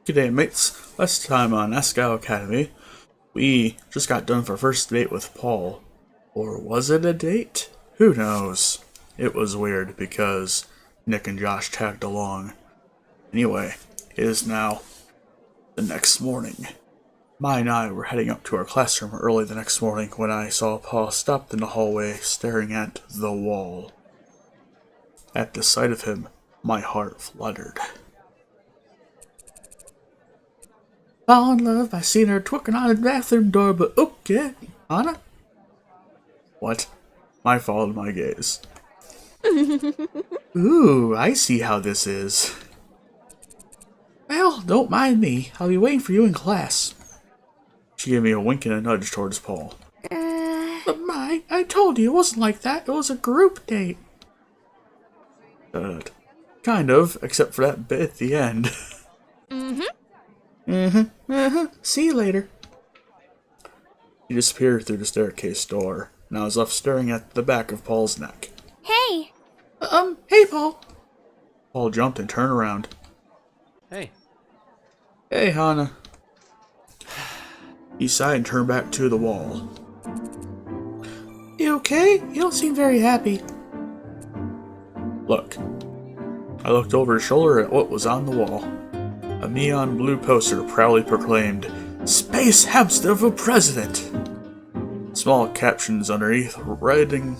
G'day mates, last time on Asagao Academy, we just got done for first date with Paul. Or was it a date? Who knows? It was weird because Nick and Josh tagged along. Anyway, it is now the next morning. Mai and I were heading up to our classroom early the next morning when I saw Paul stopped in the hallway staring at the wall. At the sight of him, my heart fluttered. Fall in love, I seen her twerking on the bathroom door, but okay, Hana? What? I followed my gaze. Ooh, I see how this is. Well, don't mind me. I'll be waiting for you in class. She gave me a wink and a nudge towards Paul. But Mai, I told you it wasn't like that. It was a group date. Kind of, except for that bit at the end. See you later. He disappeared through the staircase door, and I was left staring at the back of Paul's neck. Hey! Hey, Paul! Paul jumped and turned around. Hey. Hey, Hana. He sighed and turned back to the wall. You okay? You don't seem very happy. Look. I looked over his shoulder at what was on the wall. A neon blue poster proudly proclaimed, Space Hamster for President! Small captions underneath, red and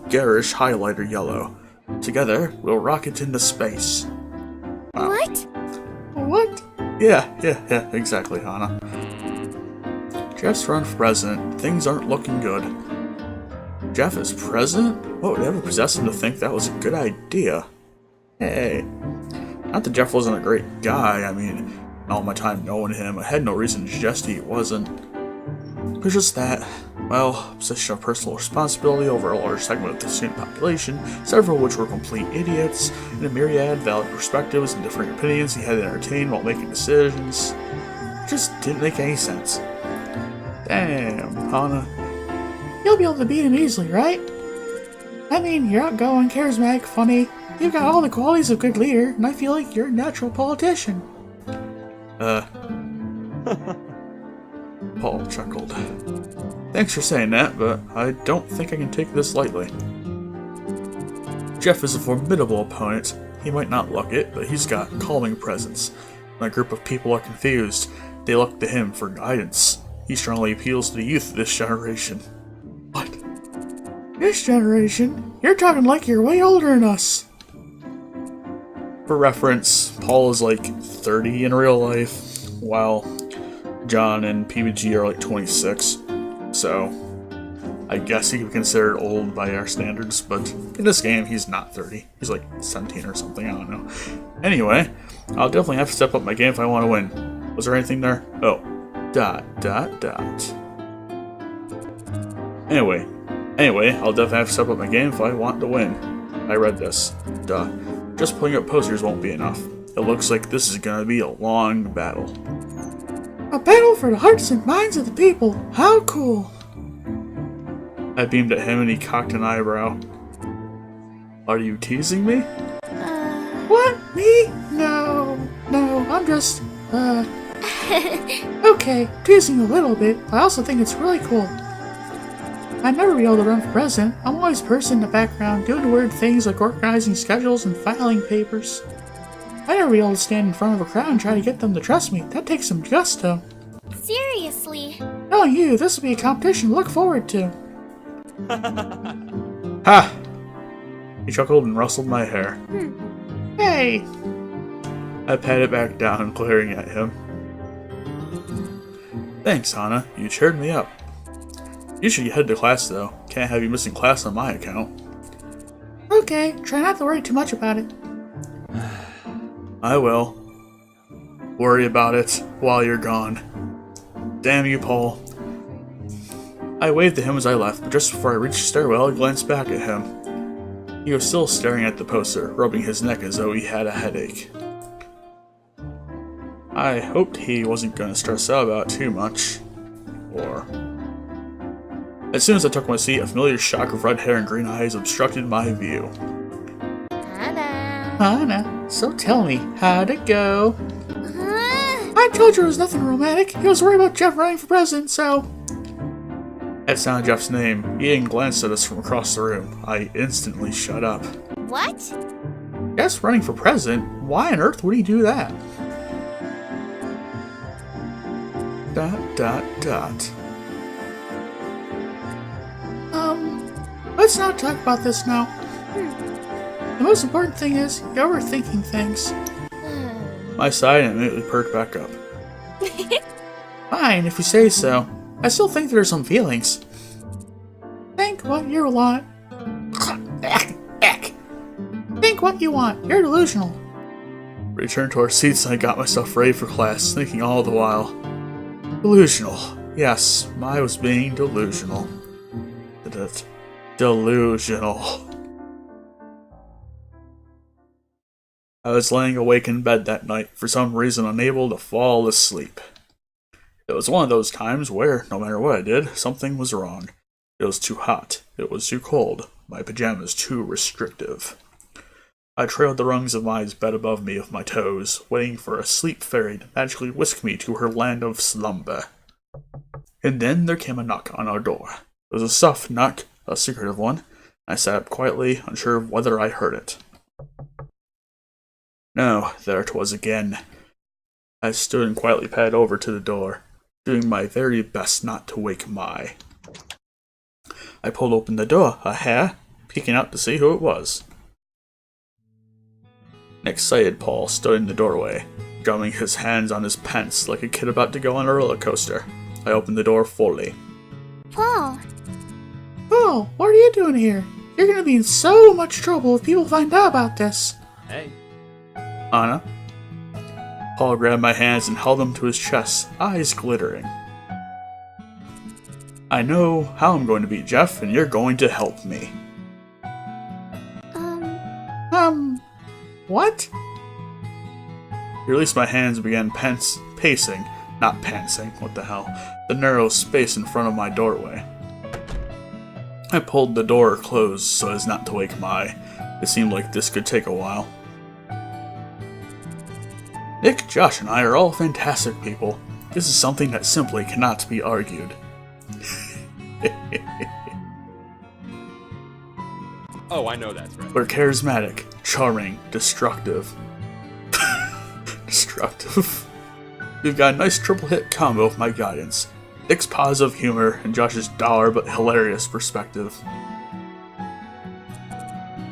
garish highlighter yellow. Together, we'll rocket into space. Wow. What? What? Yeah, exactly, Hana. Jeff's run for president. Things aren't looking good. Jeff is president? What would ever possess him to think that was a good idea? Hey. Not that Jeff wasn't a great guy, I mean, in all my time knowing him, I had no reason to suggest he wasn't. It was just that, well, position of personal responsibility over a large segment of the student population, several of which were complete idiots, and a myriad of valid perspectives and differing opinions he had to entertain while making decisions. It just didn't make any sense. Damn, Hana. You'll be able to beat him easily, right? I mean, you're outgoing, charismatic, funny. You've got all the qualities of a good leader, and I feel like you're a natural politician. Paul chuckled. Thanks for saying that, but I don't think I can take this lightly. Jeff is a formidable opponent. He might not look it, but he's got calming presence. When a group of people are confused, they look to him for guidance. He strongly appeals to the youth of this generation. What? This generation? You're talking like you're way older than us. For reference, Paul is like 30 in real life, while John and PBG are like 26. So, I guess he could be considered old by our standards, but in this game, he's not 30. He's like 17 or something, I don't know. Anyway, I'll definitely have to step up my game if I want to win. Was there anything there? Oh. ... Anyway, I'll definitely have to step up my game if I want to win. I read this. Duh. Just putting up posters won't be enough. It looks like this is gonna be a long battle. A battle for the hearts and minds of the people. How cool! I beamed at him and he cocked an eyebrow. Are you teasing me? What? Me? No, I'm just, okay, teasing a little bit. I also think it's really cool. I'd never be able to run for president. I'm always a person in the background, doing weird things like organizing schedules and filing papers. I'd never be able to stand in front of a crowd and try to get them to trust me. That takes some gusto. Seriously? Knowing you, this will be a competition to look forward to. Ha! He chuckled and rustled my hair. Hey! I patted back down, glaring at him. Thanks, Hana. You cheered me up. You should head to class, though. Can't have you missing class on my account. Okay, try not to worry too much about it. I will. Worry about it while you're gone. Damn you, Paul. I waved to him as I left, but just before I reached the stairwell, I glanced back at him. He was still staring at the poster, rubbing his neck as though he had a headache. I hoped he wasn't going to stress out about it too much. Or... As soon as I took my seat, a familiar shock of red hair and green eyes obstructed my view. Hana. Hana, so tell me, how'd it go? I told you it was nothing romantic. He was worried about Jeff running for president, so... That sounded Jeff's name. He even glanced at us from across the room. I instantly shut up. What? Jeff's running for president? Why on earth would he do that? ... Let's not talk about this now. The most important thing is, you're overthinking things. My side immediately perked back up. Fine, if you say so. I still think there are some feelings. Think what you want. Think what you want. You're delusional. Returned to our seats and I got myself ready for class, thinking all the while. Delusional. Yes, I was being delusional. Delusional. I was laying awake in bed that night, for some reason unable to fall asleep. It was one of those times where, no matter what I did, something was wrong. It was too hot. It was too cold. My pajamas too restrictive. I trailed the rungs of my bed above me with my toes, waiting for a sleep fairy to magically whisk me to her land of slumber. And then there came a knock on our door. It was a soft knock, a secretive one. I sat up quietly, unsure of whether I heard it. No, there it was again. I stood and quietly padded over to the door, doing my very best not to wake Mai. I pulled open the door, peeking out to see who it was. An excited Paul stood in the doorway, drumming his hands on his pants like a kid about to go on a roller coaster. I opened the door fully. Paul. Paul, what are you doing here? You're gonna be in so much trouble if people find out about this. Hey. Hana. Paul grabbed my hands and held them to his chest, eyes glittering. I know how I'm going to beat Jeff, and you're going to help me. What? He released my hands and began pacing, not pantsing, what the hell, the narrow space in front of my doorway. I pulled the door closed so as not to wake Mai. It seemed like this could take a while. Nick, Josh, and I are all fantastic people. This is something that simply cannot be argued. Oh, I know that's right. We're charismatic, charming, destructive. Destructive. We've got a nice triple hit combo with my guidance. Nick's positive humor and Josh's dour but hilarious perspective.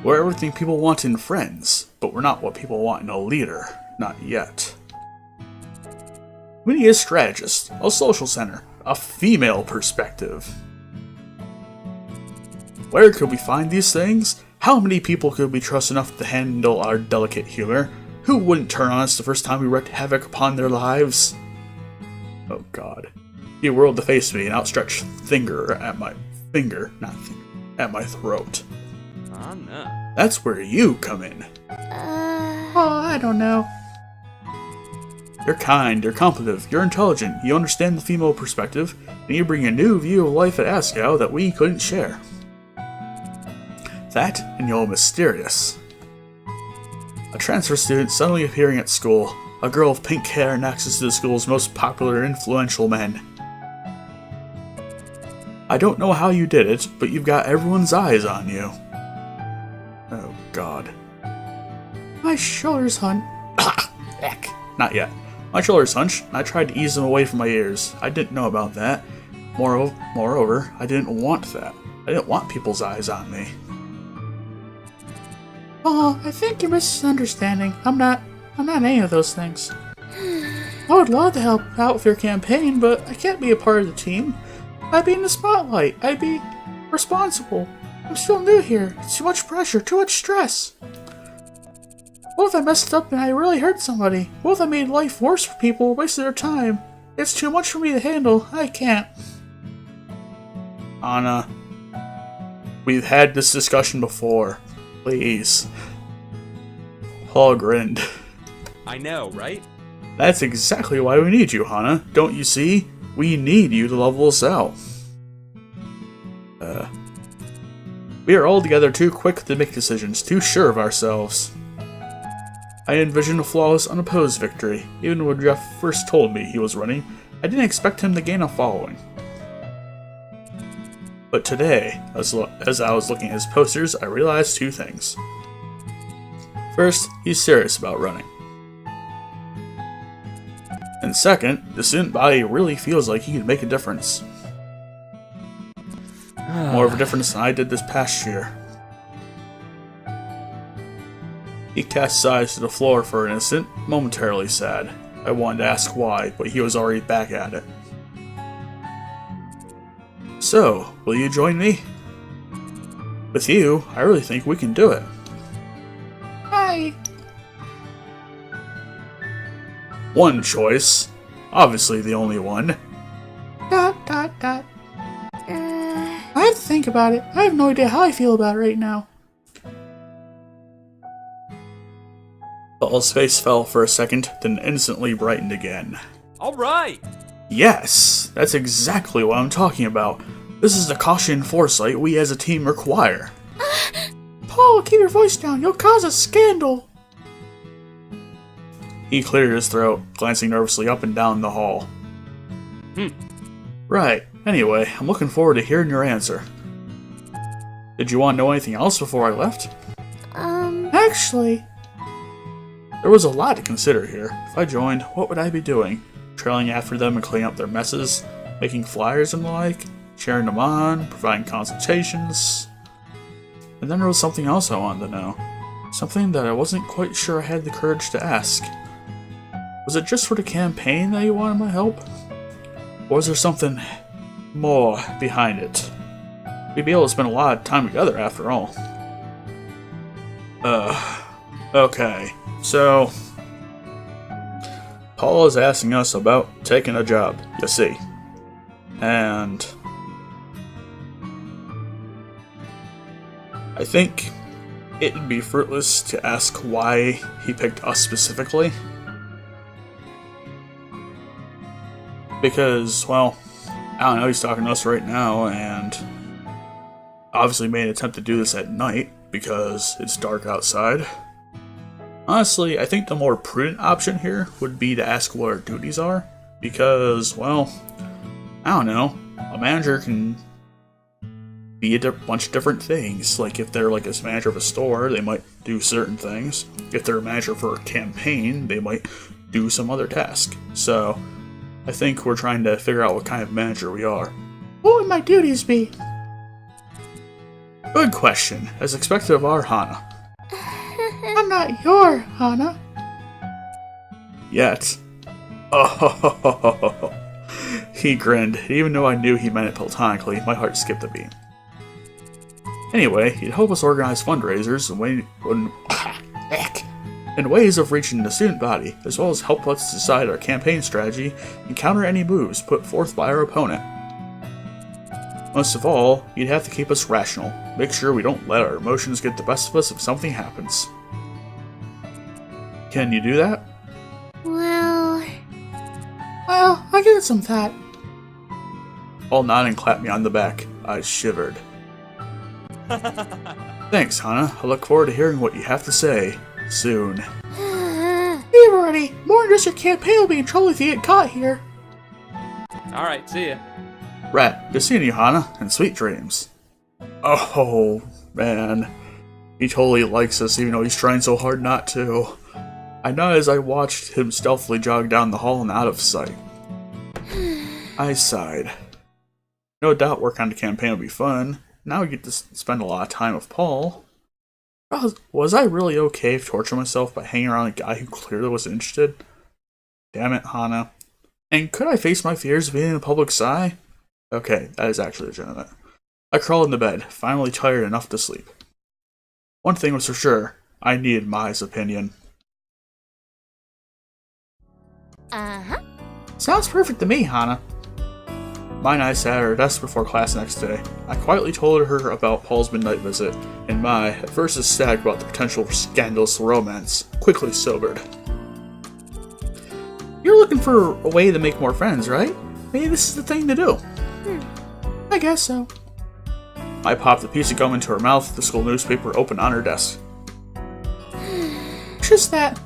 We're everything people want in friends, but we're not what people want in a leader. Not yet. We need a strategist, a social center, a female perspective. Where could we find these things? How many people could we trust enough to handle our delicate humor? Who wouldn't turn on us the first time we wreaked havoc upon their lives? Oh god. He whirled to face me, an outstretched finger at my at my throat. Hana. That's where you come in. Oh, I don't know. You're kind, you're competent, you're intelligent, you understand the female perspective, and you bring a new view of life at Asagao that we couldn't share. That, and you're mysterious. A transfer student suddenly appearing at school, a girl with pink hair and access to the school's most popular and influential men. I don't know how you did it, but you've got everyone's eyes on you. Oh god. My shoulders hunch. Heck. Not yet. My shoulders hunched, and I tried to ease them away from my ears. I didn't know about that. Moreover, I didn't want that. I didn't want people's eyes on me. Oh, I think you're misunderstanding. I'm not any of those things. I would love to help out with your campaign, but I can't be a part of the team. I'd be in the spotlight. I'd be responsible. I'm still new here. It's too much pressure, too much stress. What if I messed up and I really hurt somebody? What if I made life worse for people or wasted their time? It's too much for me to handle. I can't. Hana, we've had this discussion before. Please. Paul grinned. I know, right? That's exactly why we need you, Hana. Don't you see? We need you to level us out. We are all together too quick to make decisions, too sure of ourselves. I envisioned a flawless, unopposed victory. Even when Jeff first told me he was running, I didn't expect him to gain a following. But today, as I was looking at his posters, I realized two things. First, he's serious about running. And second, the student body really feels like he could make a difference. More of a difference than I did this past year. He cast his eyes to the floor for an instant, momentarily sad. I wanted to ask why, but he was already back at it. So, will you join me? With you, I really think we can do it. Hi. One choice. Obviously the only one. Uh, I have to think about it. I have no idea how I feel about it right now. Paul's face fell for a second, then instantly brightened again. Alright! Yes, that's exactly what I'm talking about. This is the caution and foresight we as a team require. Paul, keep your voice down. You'll cause a scandal. He cleared his throat, glancing nervously up and down the hall. Right. Anyway, I'm looking forward to hearing your answer. Did you want to know anything else before I left? Actually, there was a lot to consider here. If I joined, what would I be doing? Trailing after them and cleaning up their messes? Making flyers and the like? Cheering them on? Providing consultations? And then there was something else I wanted to know. Something that I wasn't quite sure I had the courage to ask. Was it just for the campaign that you wanted my help? Or was there something more behind it? We'd be able to spend a lot of time together after all. Okay. So, Paul is asking us about taking a job, you see. And I think it'd be fruitless to ask why he picked us specifically. Because, well, I don't know, he's talking to us right now, and obviously made an attempt to do this at night because it's dark outside. Honestly, I think the more prudent option here would be to ask what our duties are, because, well, I don't know, a manager can be a bunch of different things. Like, if they're like a manager of a store, they might do certain things. If they're a manager for a campaign, they might do some other task. So, I think we're trying to figure out what kind of manager we are. What would my duties be? Good question, as expected of our Hana. I'm not your Hana. Yet. Oh, he grinned. Even though I knew he meant it platonically, my heart skipped a beat. Anyway, he'd help us organize fundraisers and ways of reaching the student body, as well as help us decide our campaign strategy and counter any moves put forth by our opponent. Most of all, you'd have to keep us rational, make sure we don't let our emotions get the best of us if something happens. Can you do that? well, I'll give it some thought. Paul nodded and clapped me on the back. I shivered. Thanks, Hana. I look forward to hearing what you have to say soon. Hey, everybody! More than just your campaign will be in trouble if you get caught here. Alright, see ya. Rat, good seeing you, Hana, and sweet dreams. Oh, man. He totally likes us, even though he's trying so hard not to. I nodded as I watched him stealthily jog down the hall and out of sight. I sighed. No doubt work on the campaign will be fun. Now we get to spend a lot of time with Paul. Was I really okay to torture myself by hanging around a guy who clearly wasn't interested? Damn it, Hana. And could I face my fears of being in the public's eye? Okay, that is actually legitimate. I crawled into bed, finally tired enough to sleep. One thing was for sure, I needed Mai's opinion. Sounds perfect to me, Hana. Mai and I sat at her desk before class next day. I quietly told her about Paul's midnight visit, and Mai, at first ecstatic about the potential for scandalous romance, quickly sobered. You're looking for a way to make more friends, right? Maybe this is the thing to do. I guess so. I popped a piece of gum into her mouth, the school newspaper open on her desk. Just that,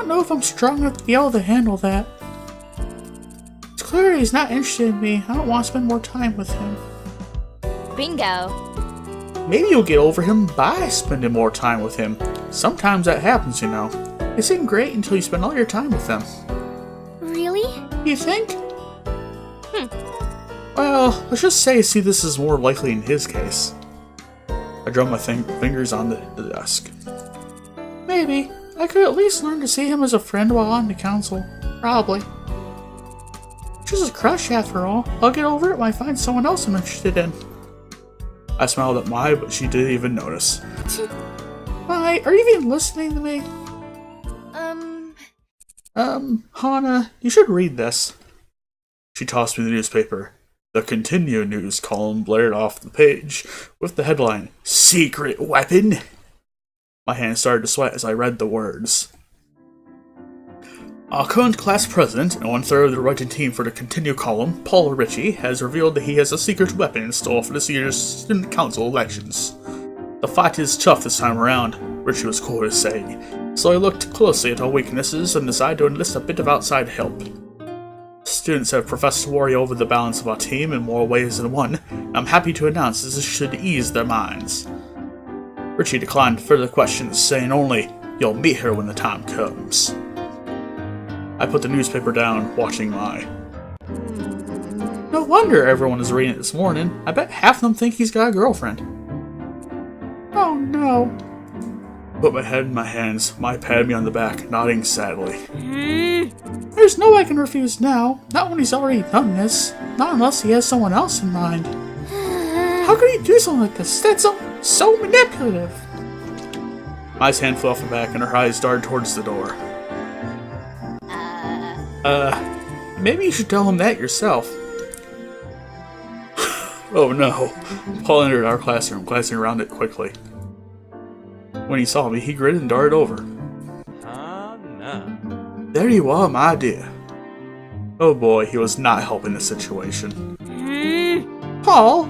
don't know if I'm strong enough to be able to handle that. It's clear he's not interested in me. I don't want to spend more time with him. Bingo. Maybe you'll get over him by spending more time with him. Sometimes that happens, you know. They seem great until you spend all your time with them. Really? You think? Well, let's just say see this is more likely in his case. I drummed my fingers on the desk. Maybe. I could at least learn to see him as a friend while on the council. Probably. Just a crush after all. I'll get over it when I find someone else I'm interested in. I smiled at Mai, but she didn't even notice. Mai, are you even listening to me? Hana, you should read this. She tossed me the newspaper. The Continue News column blared off the page with the headline, Secret Weapon? My hands started to sweat as I read the words. Our current class president and one-third of the writing team for the Continue column, Paul Ritchie, has revealed that he has a secret weapon in store for this year's student council elections. The fight is tough this time around, Ritchie was quoted as saying, so I looked closely at our weaknesses and decided to enlist a bit of outside help. Students have professed to worry over the balance of our team in more ways than one, and I'm happy to announce this should ease their minds. Ritchie declined further questions, saying only, you'll meet her when the time comes. I put the newspaper down, watching Mai. No wonder everyone is reading it this morning. I bet half of them think he's got a girlfriend. Oh no. Put my head in my hands, Mai patted me on the back, nodding sadly. There's no way I can refuse now, not when he's already done this. Not unless he has someone else in mind. How could he do something like this? That's so manipulative. Mai's hand flew off her back and her eyes darted towards the door. Maybe you should tell him that yourself. Oh no. Paul entered our classroom, glancing around it quickly. When he saw me, he grinned and darted over. Hana. There you are, my dear. Oh boy, he was not helping the situation. Paul?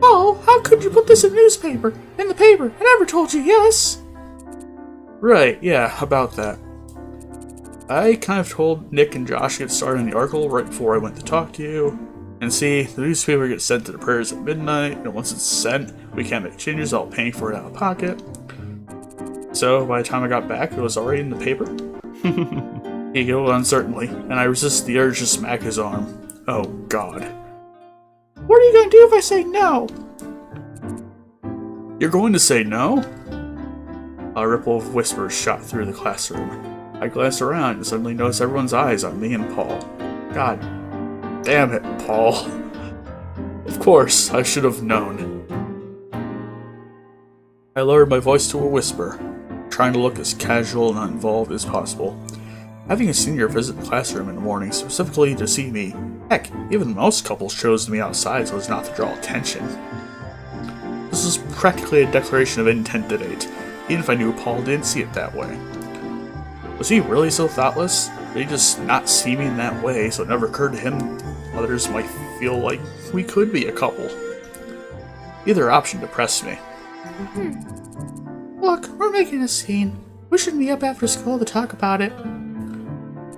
Paul, how could you put this in the paper? I never told you yes. Right, yeah, about that. I kind of told Nick and Josh to get started on the article right before I went to talk to you. And see, the newspaper gets sent to the prayers at midnight, and once it's sent, we can't make changes without paying for it out of pocket. So, by the time I got back, it was already in the paper. He giggled uncertainly, and I resisted the urge to smack his arm. Oh, God. What are you going to do if I say no? You're going to say no? A ripple of whispers shot through the classroom. I glanced around and suddenly noticed everyone's eyes on me and Paul. God damn it, Paul. Of course, I should have known. I lowered my voice to a whisper, trying to look as casual and uninvolved as possible. Having a senior visit the classroom in the morning specifically to see me, heck, even most couples chose to meet outside so as not to draw attention. This was practically a declaration of intent to date, even if I knew Paul didn't see it that way. Was he really so thoughtless? Did he just not see me in that way so it never occurred to him others might feel like we could be a couple? Either option depressed me. Look, we're making a scene. We should meet up after school to talk about it.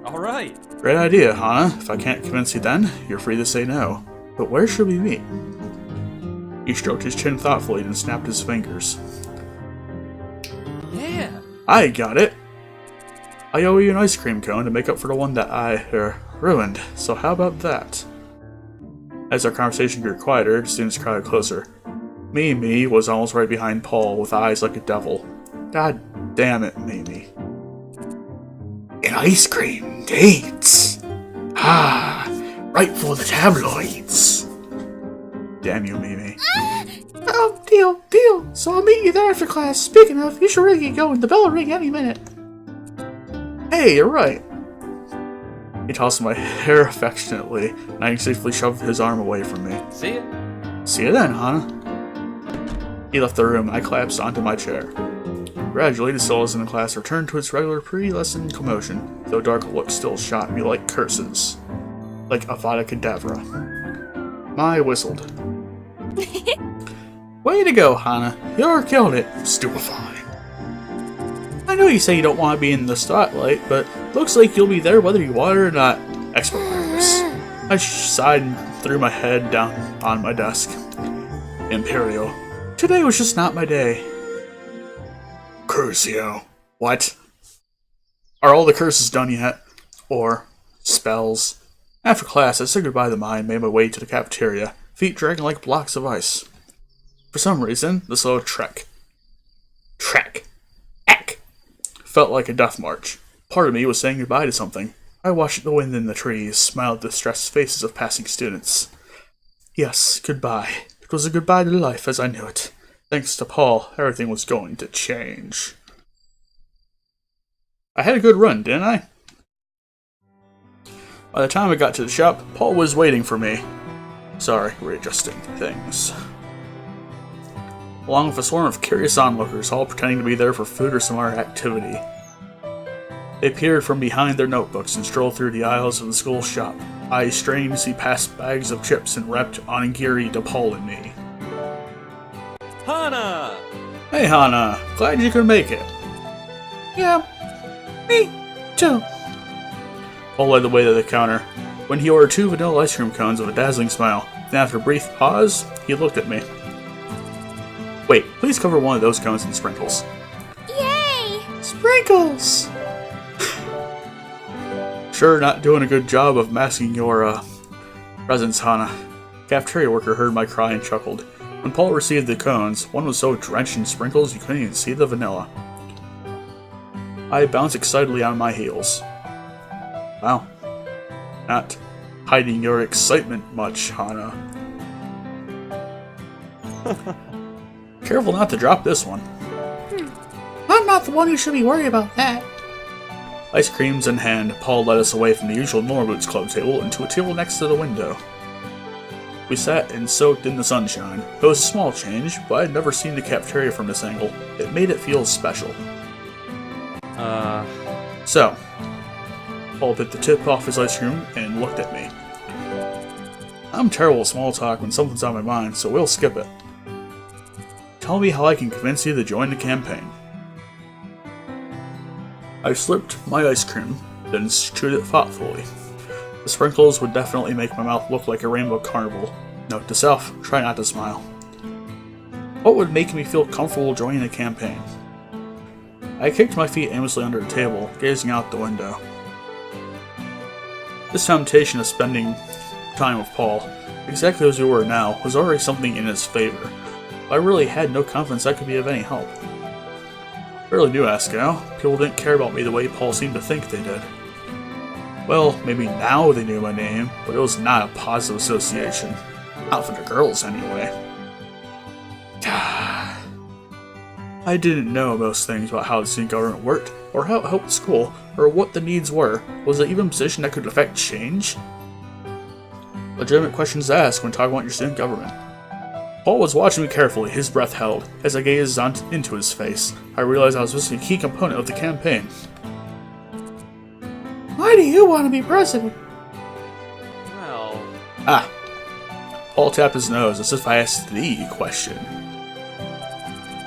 Alright. Great idea, Hana. If I can't convince you then, you're free to say no. But where should we meet? He stroked his chin thoughtfully and snapped his fingers. Yeah. I got it! I owe you an ice cream cone to make up for the one that I, ruined, so how about that? As our conversation grew quieter, the students crowded closer. Mimi was almost right behind Paul with eyes like a devil. God damn it, Mimi. An ice cream date! Ah, right for the tabloids! Damn you, Mimi. Oh, deal. So I'll meet you there after class. Speaking of, you should really get going. The bell will ring any minute. Hey, you're right. He tossed my hair affectionately, and I safely shoved his arm away from me. See ya. See you then, Hana. He left the room, and I collapsed onto my chair. Gradually, the souls in the class returned to its regular pre-lesson commotion, though dark looks still shot me like curses. Like Avada Kedavra. Mai whistled. Way to go, Hana. You killed it. Stupefying. I know you say you don't want to be in the spotlight, but looks like you'll be there whether you want it or not. Explanations. I sighed and threw my head down on my desk. Imperial. Today was just not my day. Crucio. What? Are all the curses done yet? Or spells? After class, I said goodbye to mine and made my way to the cafeteria, feet dragging like blocks of ice. For some reason, the slow trek, felt like a death march. Part of me was saying goodbye to something. I watched the wind in the trees, smiled at the distressed faces of passing students. Yes, goodbye. It was a goodbye to life as I knew it. Thanks to Paul, everything was going to change. I had a good run, didn't I? By the time I got to the shop, Paul was waiting for me. Sorry, readjusting things. Along with a swarm of curious onlookers, all pretending to be there for food or some other activity. They peered from behind their notebooks and strolled through the aisles of the school shop, eyes straining to see past bags of chips and wrapped onigiri to Paul and me. Hana! Hey Hana, glad you could make it. Yeah, me too. Paul led the way to the counter, when he ordered 2 vanilla ice cream cones with a dazzling smile. Then after a brief pause, he looked at me. Wait, please cover one of those cones in sprinkles. Yay! Sprinkles! Sure, not doing a good job of masking your, presence, Hana. Cafeteria worker heard my cry and chuckled. When Paul received the cones, one was so drenched in sprinkles you couldn't even see the vanilla. I bounced excitedly on my heels. Wow. Not hiding your excitement much, Hana. Careful not to drop this one. I'm not the one who should be worried about that. Ice creams in hand, Paul led us away from the usual Norwoods Club table into a table next to the window. We sat and soaked in the sunshine. It was a small change, but I'd never seen the cafeteria from this angle. It made it feel special. So, Paul bit the tip off his ice cream and looked at me. I'm terrible at small talk when something's on my mind, so we'll skip it. Tell me how I can convince you to join the campaign. I slipped my ice cream, then chewed it thoughtfully. The sprinkles would definitely make my mouth look like a rainbow carnival. Note to self, try not to smile. What would make me feel comfortable joining the campaign? I kicked my feet aimlessly under the table, gazing out the window. This temptation of spending time with Paul, exactly as we were now, was already something in his favor. I really had no confidence I could be of any help. I really knew Asagao. People didn't care about me the way Paul seemed to think they did. Well, maybe now they knew my name, but it was not a positive association. Not for the girls, anyway. I didn't know most things about how the student government worked, or how it helped school, or what the needs were. Was it even a position that could affect change? Legitimate questions to ask when talking about your student government. Paul was watching me carefully, his breath held. As I gazed into his face, I realized I was missing a key component of the campaign. Why do you want to be president? Well... Paul tapped his nose as if I asked the question.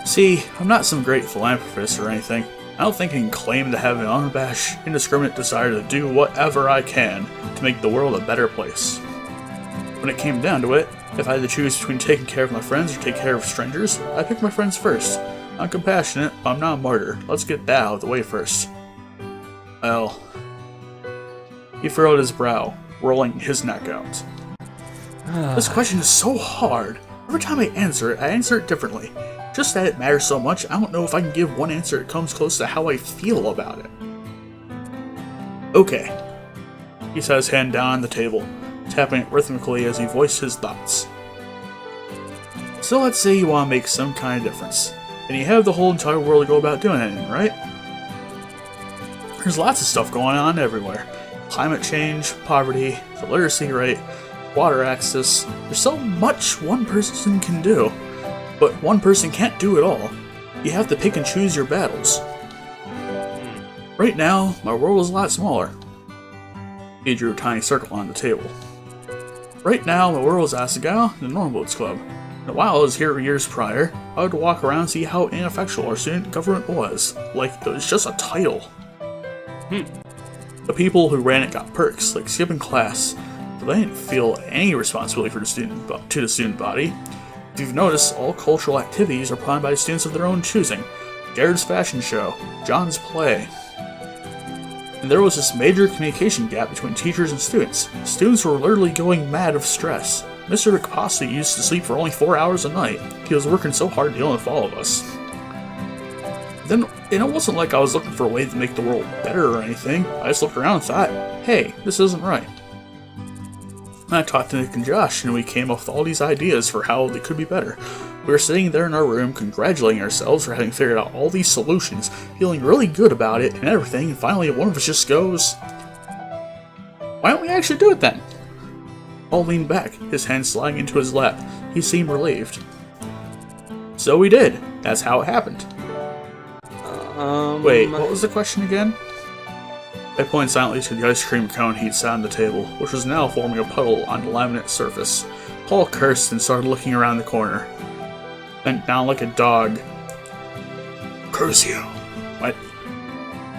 See, I'm not some great philanthropist or anything. I don't think I can claim to have an unabashed, indiscriminate desire to do whatever I can to make the world a better place. When it came down to it, if I had to choose between taking care of my friends or taking care of strangers, I picked my friends first. I'm compassionate, but I'm not a martyr. Let's get that out of the way first. Well... He furrowed his brow, rolling his neck out. This question is so hard. Every time I answer it differently. Just that it matters so much, I don't know if I can give one answer that comes close to how I feel about it. Okay. He set his hand down on the table, tapping it rhythmically as he voiced his thoughts. So let's say you want to make some kind of difference, and you have the whole entire world to go about doing anything, right? There's lots of stuff going on everywhere. Climate change, poverty, the literacy rate, water access. There's so much one person can do, but one person can't do it all. You have to pick and choose your battles. Right now, my world is a lot smaller. He drew a tiny circle on the table. Right now, my world is Asagao and the Norwoods Club. And while I was here years prior, I would walk around and see how ineffectual our student government was. Like, it was just a title. The people who ran it got perks, like skipping class, but they didn't feel any responsibility for the student body. If you've noticed, all cultural activities are planned by students of their own choosing. Jared's fashion show, John's play. And there was this major communication gap between teachers and students. Students were literally going mad of stress. Mr. Ricapasti used to sleep for only 4 hours a night. He was working so hard dealing with all of us. Then, it wasn't like I was looking for a way to make the world better or anything. I just looked around and thought, hey, this isn't right. And I talked to Nick and Josh, and we came up with all these ideas for how they could be better. We were sitting there in our room, congratulating ourselves for having figured out all these solutions, feeling really good about it and everything, and finally one of us just goes, why don't we actually do it then? Paul leaned back, his hand sliding into his lap. He seemed relieved. So we did. That's how it happened. Wait, what was the question again? I pointed silently to the ice cream cone he'd sat on the table, which was now forming a puddle on the laminate surface. Paul cursed and started looking around the corner. Bent down like a dog. Curse you! What?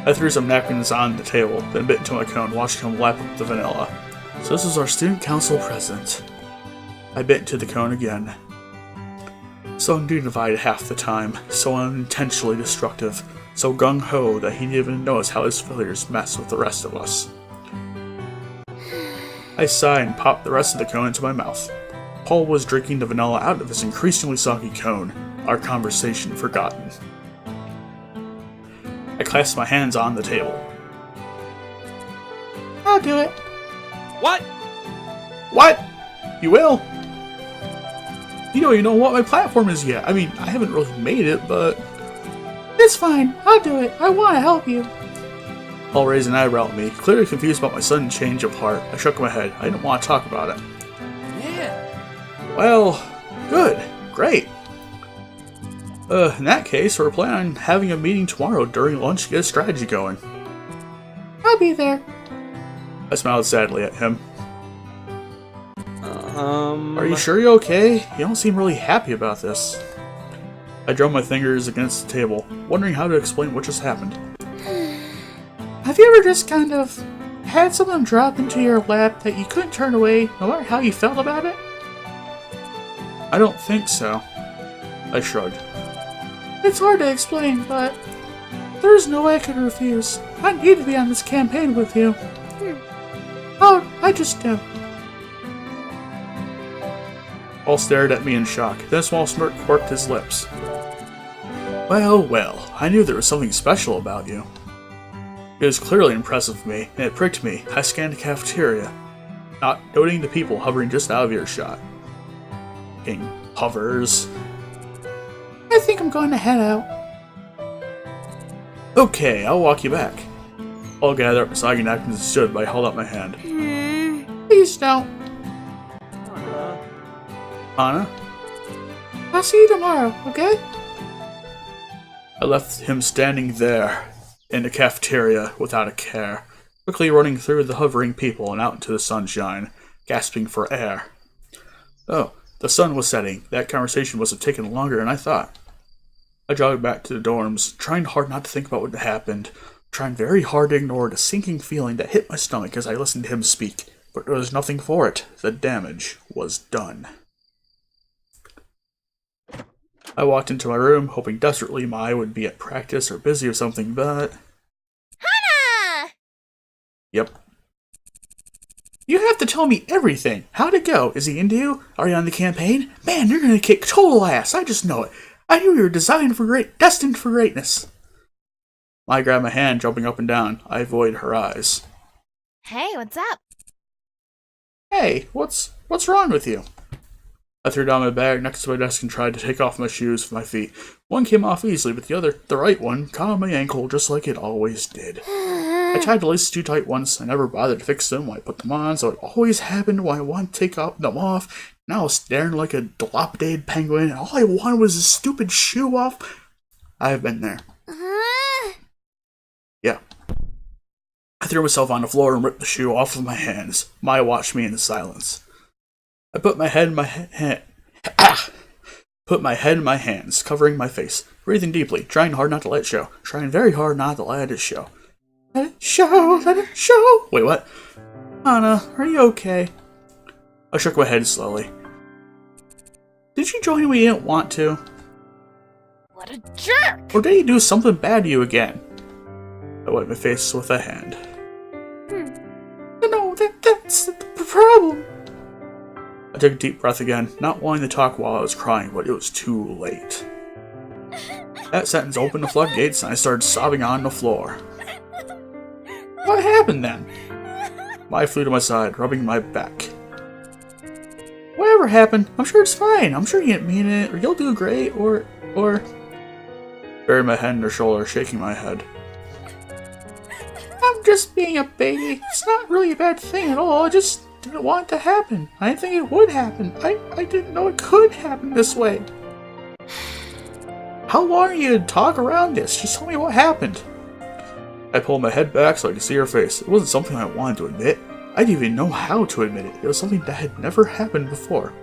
I threw some napkins on the table, then bit into my cone, watching him lap up the vanilla. So this is our student council president. I bit into the cone again. So undignified half the time, so unintentionally destructive, so gung-ho that he didn't even notice how his failures messed with the rest of us. I sighed and popped the rest of the cone into my mouth. Paul was drinking the vanilla out of his increasingly soggy cone, our conversation forgotten. I clasped my hands on the table. I'll do it. What? What? You will? You don't even know what my platform is yet. I mean, I haven't really made it, but... It's fine. I'll do it. I want to help you. Paul raised an eyebrow at me, clearly confused about my sudden change of heart. I shook my head. I didn't want to talk about it. Yeah. Well, good. Great. In that case, we're planning on having a meeting tomorrow during lunch to get a strategy going. I'll be there. I smiled sadly at him. Are you sure you're okay? You don't seem really happy about this. I drummed my fingers against the table, wondering how to explain what just happened. Have you ever just kind of had someone drop into your lap that you couldn't turn away, no matter how you felt about it? I don't think so. I shrugged. It's hard to explain, but there's no way I could refuse. I need to be on this campaign with you. Oh, I just do. Paul stared at me in shock, then a small smirk quirked his lips. Well, well, I knew there was something special about you. It was clearly impressive of me, and it pricked me. I scanned the cafeteria, not noting the people hovering just out of earshot. King hovers. I think I'm going to head out. Okay, I'll walk you back. Paul gathered up the soggy napkins and stood, but I held out my hand. Please don't. Hana? I'll see you tomorrow, okay? I left him standing there, in the cafeteria, without a care, quickly running through the hovering people and out into the sunshine, gasping for air. Oh, the sun was setting. That conversation must have taken longer than I thought. I jogged back to the dorms, trying hard not to think about what had happened, trying very hard to ignore the sinking feeling that hit my stomach as I listened to him speak, but there was nothing for it. The damage was done. I walked into my room, hoping desperately Mai would be at practice or busy or something, but... Hana! Yep. You have to tell me everything. How'd it go? Is he into you? Are you on the campaign? Man, you're gonna kick total ass. I just know it. I knew you were destined for greatness. Mai grabbed my hand, jumping up and down. I avoided her eyes. Hey, what's up? Hey, what's wrong with you? I threw down my bag next to my desk and tried to take off my shoes from my feet. One came off easily, but the right one, caught on my ankle just like it always did. I tied the laces too tight once. I never bothered to fix them when I put them on, so it always happened when I wanted to take them off. Now I was staring like a dilapidated penguin, and all I wanted was a stupid shoe off. I've been there. Yeah. I threw myself on the floor and ripped the shoe off of my hands. Maya watched me in silence. I put my head in my hand. Put my head in my hands, covering my face, breathing deeply, trying hard not to let it show, trying very hard not to let it show. Let it show, let it show. Wait, what? Hana, are you okay? I shook my head slowly. Did you join when you didn't want to? What a jerk! Or did he do something bad to you again? I wiped my face with a hand. No, that's the problem. I took a deep breath again, not wanting to talk while I was crying, but it was too late. That sentence opened the floodgates and I started sobbing on the floor. What happened then? Mai flew to my side, rubbing my back. Whatever happened, I'm sure it's fine. I'm sure you didn't mean it, or you'll do great, or... Buried my head in her shoulder, shaking my head. I'm just being a baby. It's not really a bad thing at all. I just didn't want it to happen. I didn't think it would happen. I didn't know it could happen this way. How long are you to talk around this? Just tell me what happened. I pulled my head back so I could see her face. It wasn't something I wanted to admit. I didn't even know how to admit it. It was something that had never happened before.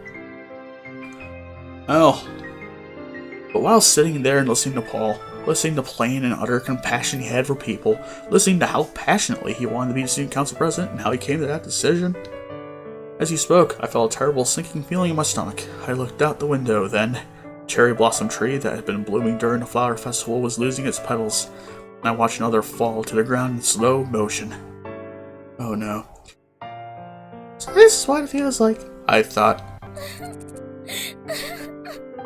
Oh. But while sitting there and listening to Paul, listening to plain and utter compassion he had for people, listening to how passionately he wanted to be the student council president and how he came to that decision, as he spoke, I felt a terrible sinking feeling in my stomach. I looked out the window then. The cherry blossom tree that had been blooming during the flower festival was losing its petals, and I watched another fall to the ground in slow motion. Oh no. So this is what it feels like, I thought.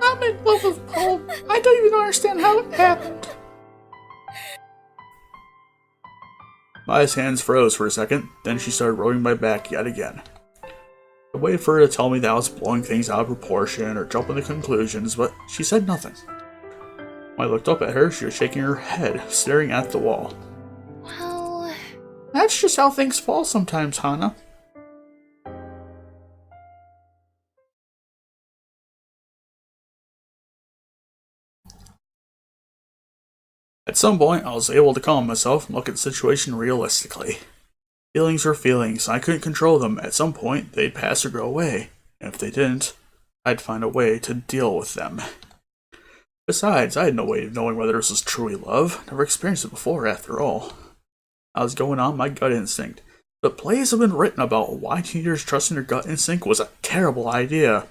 I'm in love with Paul. I don't even understand how it happened. Mai's hands froze for a second, then she started rubbing my back yet again. I waited for her to tell me that I was blowing things out of proportion or jumping to conclusions, but she said nothing. When I looked up at her, she was shaking her head, staring at the wall. Well... That's just how things fall sometimes, Hana. At some point, I was able to calm myself and look at the situation realistically. Feelings were feelings, and I couldn't control them. At some point, they'd pass or go away, and if they didn't, I'd find a way to deal with them. Besides, I had no way of knowing whether this was truly love. Never experienced it before, after all. I was going on my gut instinct. But plays have been written about why teenagers trusting their gut instinct was a terrible idea.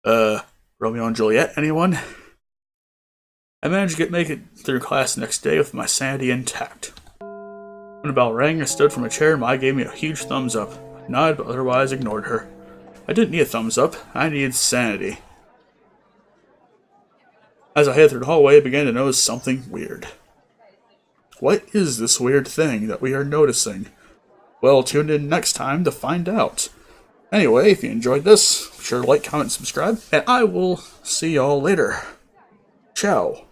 Romeo and Juliet, anyone? I managed to make it through class the next day with my sanity intact. When the bell rang, I stood from a chair and Mai gave me a huge thumbs up. I nodded but otherwise ignored her. I didn't need a thumbs up, I needed sanity. As I headed through the hallway, I began to notice something weird. What is this weird thing that we are noticing? Well, tune in next time to find out. Anyway, if you enjoyed this, be sure to like, comment, and subscribe, and I will see y'all later. Ciao.